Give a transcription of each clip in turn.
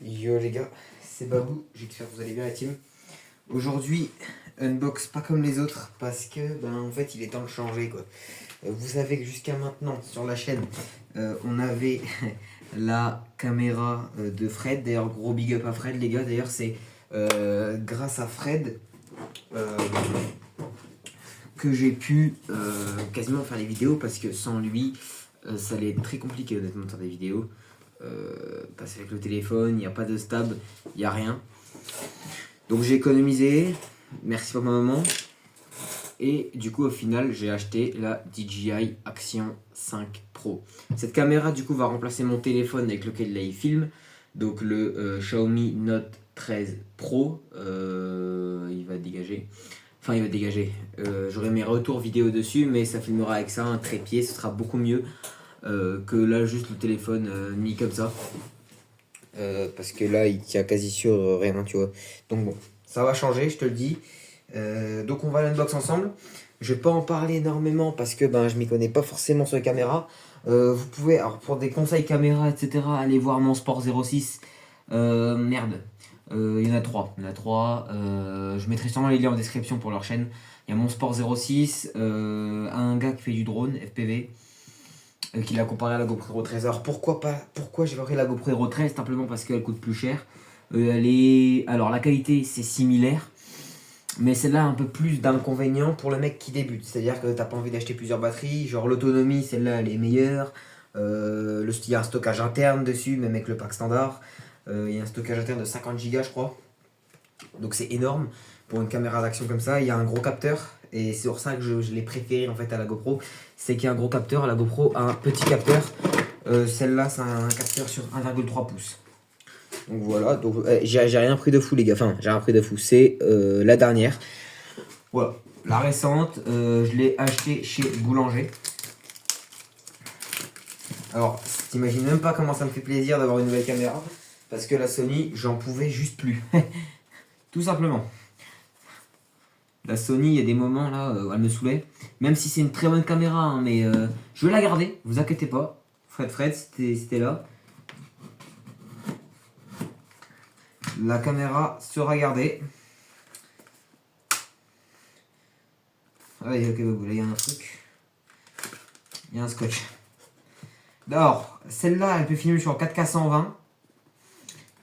Yo les gars, c'est Babou, j'espère que vous allez bien la team. Aujourd'hui, unbox pas comme les autres parce que en fait il est temps de changer quoi. Vous savez que jusqu'à maintenant sur la chaîne on avait la caméra de Fred. D'ailleurs gros big up à Fred les gars, d'ailleurs c'est grâce à Fred que j'ai pu quasiment faire les vidéos parce que sans lui ça allait être très compliqué honnêtement de faire des vidéos. Parce qu'avec le téléphone, il n'y a pas de stab, il n'y a rien. Donc j'ai économisé, merci papa maman. Et du coup au final j'ai acheté la DJI Action 5 Pro. Cette caméra du coup va remplacer mon téléphone avec lequel là il filme. Donc le Xiaomi Note 13 Pro, il va dégager. Enfin il va dégager. J'aurai mes retours vidéo dessus, mais ça filmera avec ça, un trépied, ce sera beaucoup mieux. Que là juste le téléphone mis comme ça parce que là il tient quasi sur rien tu vois, donc bon ça va changer je te le dis. Donc on va l'unbox ensemble. Je vais pas en parler énormément parce que je m'y connais pas forcément sur les caméras. Vous pouvez, alors pour des conseils caméra etc, aller voir mon Sport 06. Merde, il y en a trois, je mettrai sûrement les liens en description pour leur chaîne. Il y a mon Sport 06, un gars qui fait du drone FPV, qu'il a comparé à la GoPro Hero 13. Alors pourquoi j'ai pris la GoPro Hero 13? Simplement parce qu'elle coûte plus cher. Alors la qualité c'est similaire, mais celle-là a un peu plus d'inconvénients pour le mec qui débute. C'est-à-dire que t'as pas envie d'acheter plusieurs batteries. Genre l'autonomie, celle-là elle est meilleure. Il y a un stockage interne dessus, même avec le pack standard. Il y a un stockage interne de 50 Go je crois. Donc c'est énorme pour une caméra d'action comme ça. Il y a un gros capteur. Et c'est pour ça que je l'ai préféré en fait à la GoPro. C'est qu'il y a un gros capteur. La GoPro a un petit capteur. Celle-là, c'est un capteur sur 1,3 pouces. Donc voilà. Donc, j'ai rien pris de fou, les gars. Enfin, j'ai rien pris de fou. C'est la dernière. Voilà. La récente, je l'ai achetée chez Boulanger. Alors, t'imagines même pas comment ça me fait plaisir d'avoir une nouvelle caméra. Parce que la Sony, j'en pouvais juste plus. Tout simplement. La Sony, il y a des moments là, elle me saoulait. Même si c'est une très bonne caméra, hein, mais je vais la garder, vous inquiétez pas. Fred, c'était là. La caméra sera gardée. Ah oui, ok, là il y a un truc. Il y a un scotch. D'abord, celle-là, elle peut filmer sur 4K 120.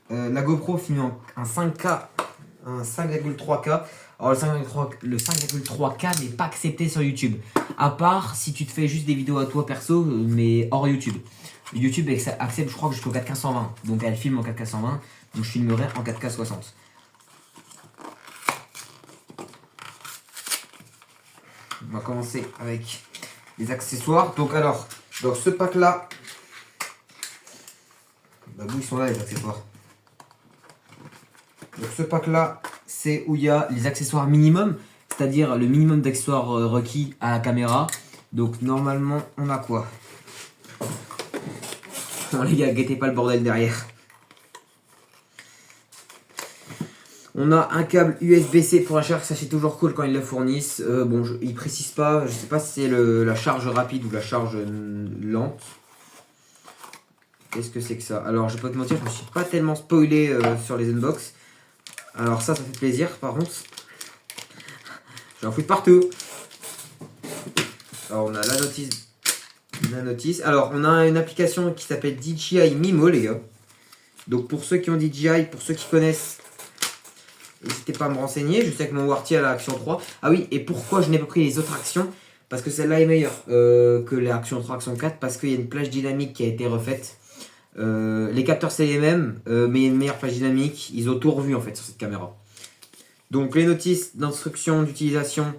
La GoPro filme en 5K, un 5,3K. Alors le 5,3K n'est pas accepté sur YouTube. À part si tu te fais juste des vidéos à toi perso, mais hors YouTube. YouTube accepte je crois jusqu'au 4K 120. Donc elle filme en 4K 120. Donc je filmerai en 4K 60. On va commencer avec les accessoires. Donc alors, dans ce pack là, ils sont là les accessoires. Donc ce pack là, c'est où il y a les accessoires minimum, c'est-à-dire le minimum d'accessoires requis à la caméra. Donc normalement on a quoi? Non les gars, guettez pas le bordel derrière. On a un câble USB-C pour la charge, ça c'est toujours cool quand ils le fournissent. Ils précisent pas, je sais pas si c'est la charge rapide ou la charge lente. Qu'est-ce que c'est que ça? Alors je vais pas te mentir, je me suis pas tellement spoilé sur les unbox. Alors ça fait plaisir par contre. J'en fous de partout. Alors on a la notice. Alors on a une application qui s'appelle DJI Mimo les gars. Donc pour ceux qui ont DJI, pour ceux qui connaissent, n'hésitez pas à me renseigner. Je sais que mon Warty a la Action 3. Ah oui, et pourquoi je n'ai pas pris les autres actions? Parce que celle-là est meilleure que les Action 3, Action 4. Parce qu'il y a une plage dynamique qui a été refaite. Les capteurs c'est les mêmes, mais il y a une meilleure plage dynamique. Ils ont tout revu en fait sur cette caméra. Donc les notices d'instruction d'utilisation,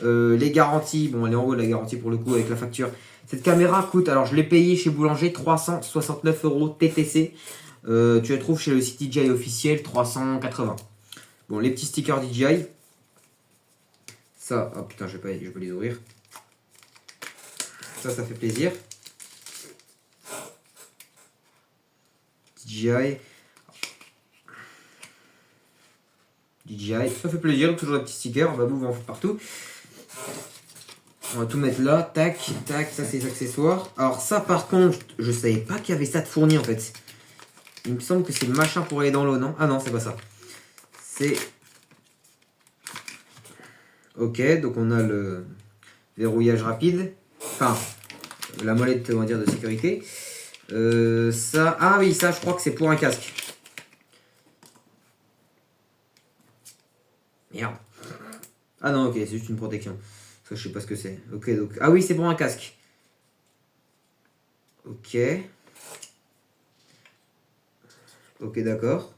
les garanties. Bon, elle est en haut la garantie pour le coup avec la facture. Cette caméra coûte, alors je l'ai payé chez Boulanger 369 € TTC. Tu la trouves chez le site DJI officiel 380. Bon, les petits stickers DJI. Ça, oh putain, je vais pas les ouvrir. Ça fait plaisir. DJI, ça fait plaisir, toujours un petit sticker, on va vous en faire partout. On va tout mettre là, tac, tac, ça c'est les accessoires. Alors ça par contre, je savais pas qu'il y avait ça de fourni en fait. Il me semble que c'est le machin pour aller dans l'eau, non? Ah non, c'est pas ça. C'est... Ok, donc on a le verrouillage rapide. Enfin, la molette, on va dire, de sécurité. Ça... Ah oui, ça, je crois que c'est pour un casque. Merde. Ah non, ok, c'est juste une protection. Ça, je sais pas ce que c'est. Ok, donc... Ah oui, c'est pour un casque. Ok. Ok, d'accord.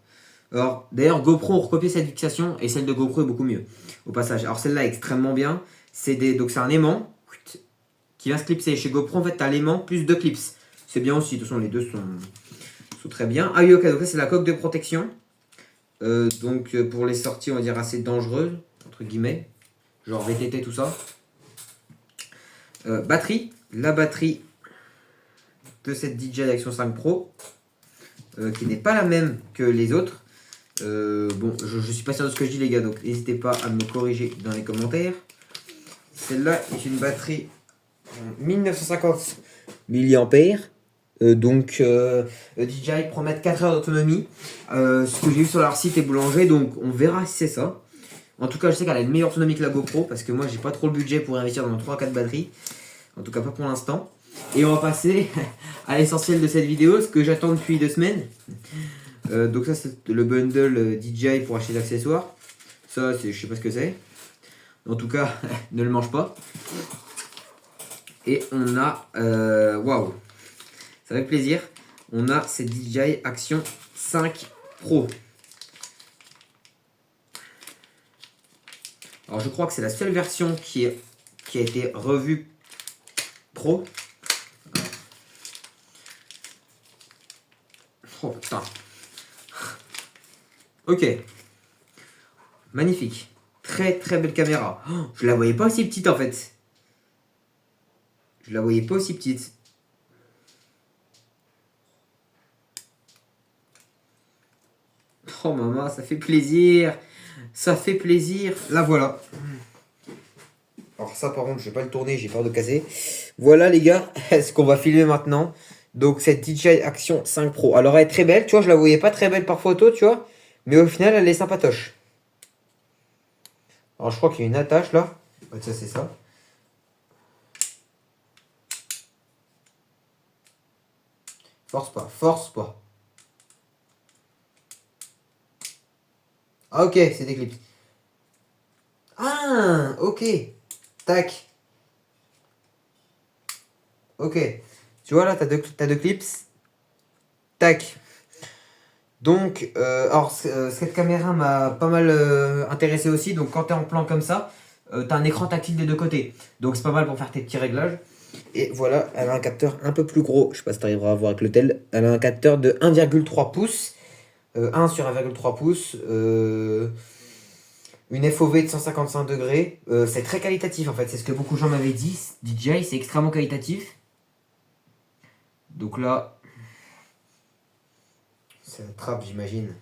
Alors, d'ailleurs, GoPro ont recopié cette fixation et celle de GoPro est beaucoup mieux. Au passage. Alors, celle-là est extrêmement bien. Donc, c'est un aimant qui vient se clipser. Chez GoPro, en fait, tu as l'aimant plus deux clips. C'est bien aussi. De toute façon, les deux sont très bien. Ah oui, ok. Donc, ça, c'est la coque de protection. Pour les sorties, on va dire assez dangereuses, entre guillemets. Genre VTT, tout ça. Batterie. La batterie de cette DJI Action 5 Pro. Qui n'est pas la même que les autres. Bon, je suis pas sûr de ce que je dis les gars, donc n'hésitez pas à me corriger dans les commentaires. Celle-là est une batterie 1950 mAh. DJI promet 4 heures d'autonomie. Ce que j'ai vu sur leur site est boulanger, donc on verra si c'est ça. En tout cas, je sais qu'elle a une meilleure autonomie que la GoPro, parce que moi j'ai pas trop le budget pour investir dans 3-4 batteries. En tout cas pas pour l'instant. Et on va passer à l'essentiel de cette vidéo, ce que j'attends depuis 2 semaines. Donc ça c'est le bundle DJI pour acheter des accessoires. Ça je sais pas ce que c'est. En tout cas, ne le mange pas. Et on a... Waouh, ça fait plaisir. On a cette DJI Action 5 Pro. Alors je crois que c'est la seule version qui a été revue Pro. Oh putain. Ok. Magnifique. Très très belle caméra. Oh, je la voyais pas aussi petite en fait. Je la voyais pas aussi petite. Oh maman, ça fait plaisir. Ça fait plaisir. La voilà. Alors ça par contre je vais pas le tourner, j'ai peur de casser. Voilà les gars, ce qu'on va filmer maintenant. Donc cette DJI Action 5 Pro. Alors elle est très belle, tu vois, je la voyais pas très belle par photo, tu vois. Mais au final elle est sympatoche. Alors je crois qu'il y a une attache là. Ça c'est ça. Force pas, force pas. Ah ok, c'est des clips. Ah ok. Tac. Ok. Tu vois là, t'as deux clips. Tac. Donc, cette caméra m'a pas mal intéressé aussi. Donc quand tu es en plan comme ça, tu as un écran tactile des deux côtés. Donc c'est pas mal pour faire tes petits réglages. Et voilà, elle a un capteur un peu plus gros. Je sais pas si tu arriveras à voir avec le tel. Elle a un capteur de 1,3 pouces. 1 sur 1,3 pouces. Une FOV de 155 degrés. C'est très qualitatif en fait. C'est ce que beaucoup de gens m'avaient dit. DJI, c'est extrêmement qualitatif. Donc là, c'est la trappe, j'imagine.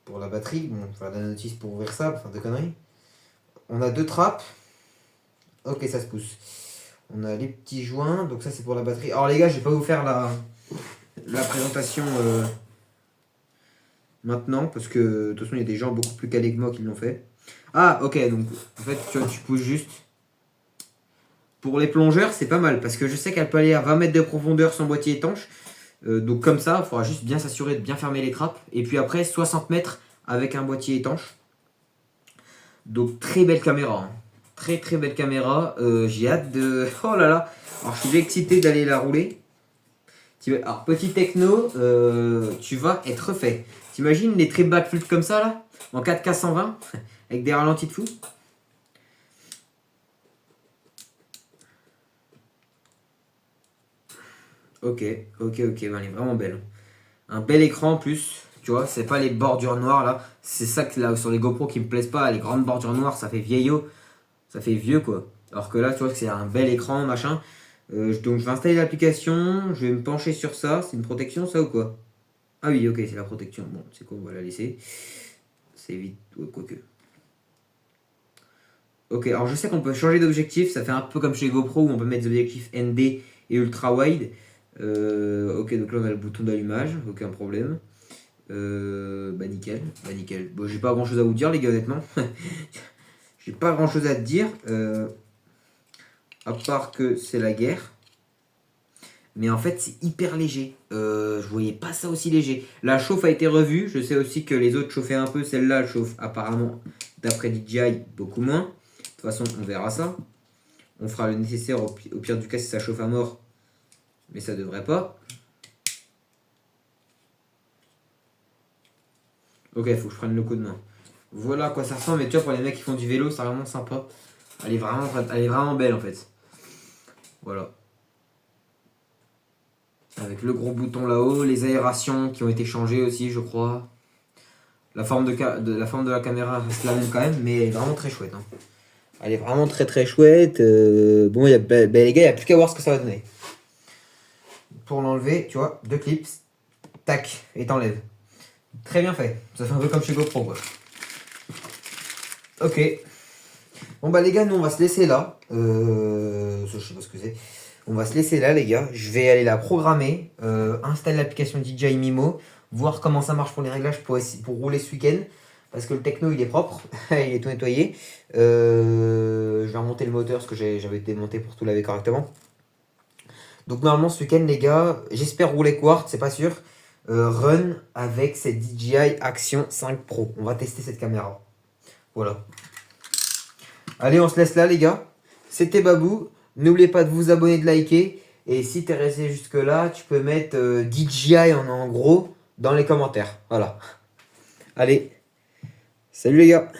Pour la batterie. Bon, il va faire la notice pour ouvrir ça, pour faire des conneries. On a deux trappes. Ok, ça se pousse. On a les petits joints. Donc ça, c'est pour la batterie. Alors les gars, je vais pas vous faire la présentation maintenant. Parce que de toute façon, il y a des gens beaucoup plus calés que moi qui l'ont fait. Ah, ok. Donc, en fait, tu pousses juste. Pour les plongeurs, c'est pas mal. Parce que je sais qu'elle peut aller à 20 mètres de profondeur sans boîtier étanche. Donc comme ça, il faudra juste bien s'assurer de bien fermer les trappes. Et puis après, 60 mètres avec un boîtier étanche. Donc très belle caméra. Hein. Très très belle caméra. J'ai hâte de... Oh là là. Alors je suis excité d'aller la rouler. Alors petit techno, tu vas être refait. T'imagines les trip backflip comme ça là, en 4K 120, avec des ralentis de fou. Ok, ben elle est vraiment belle. Un bel écran en plus, tu vois, c'est pas les bordures noires là. C'est ça que là sur les GoPro qui me plaisent pas, les grandes bordures noires, ça fait vieillot, ça fait vieux quoi. Alors que là, tu vois que c'est un bel écran, machin. Donc je vais installer l'application, je vais me pencher sur ça. C'est une protection ça ou quoi? Ah oui, ok, c'est la protection. Bon, c'est quoi, on va la laisser. C'est vite, ouais, quoique. Ok, alors je sais qu'on peut changer d'objectif, ça fait un peu comme chez GoPro où on peut mettre des objectifs ND et ultra wide. Ok, donc là on a le bouton d'allumage, aucun problème. Bah nickel, bah nickel. Bon, j'ai pas grand chose à vous dire les gars, honnêtement. J'ai pas grand chose à te dire. À part que c'est la guerre. Mais en fait, c'est hyper léger. Je voyais pas ça aussi léger. La chauffe a été revue. Je sais aussi que les autres chauffaient un peu. Celle-là, elle chauffe apparemment, d'après DJI, beaucoup moins. De toute façon, on verra ça. On fera le nécessaire au pire du cas si ça chauffe à mort. Mais ça devrait pas. Ok, il faut que je prenne le coup de main. Voilà à quoi ça ressemble. Mais tu vois, pour les mecs qui font du vélo, c'est vraiment sympa. Elle est vraiment belle en fait. Voilà. Avec le gros bouton là-haut, les aérations qui ont été changées aussi, je crois. La forme de la caméra reste la même quand même, mais elle est vraiment très chouette. Hein. Elle est vraiment très chouette. Bon, les gars, il n'y a plus qu'à voir ce que ça va donner. Pour l'enlever, tu vois, 2 clips, tac, et t'enlèves. Très bien fait. Ça fait un peu comme chez GoPro, quoi. Ok. Bon, bah, les gars, nous, on va se laisser là. Je sais pas ce que c'est. On va se laisser là, les gars. Je vais aller la programmer, installer l'application DJI Mimo, voir comment ça marche pour les réglages pour rouler ce week-end. Parce que le techno, il est propre, il est tout nettoyé. Je vais remonter le moteur parce que j'avais démonté pour tout laver correctement. Donc normalement ce week-end les gars, j'espère rouler Quart, c'est pas sûr. Run avec cette DJI Action 5 Pro. On va tester cette caméra. Voilà. Allez, on se laisse là les gars. C'était Babou. N'oubliez pas de vous abonner, de liker. Et si t'es resté jusque là, tu peux mettre DJI en gros dans les commentaires. Voilà. Allez. Salut les gars.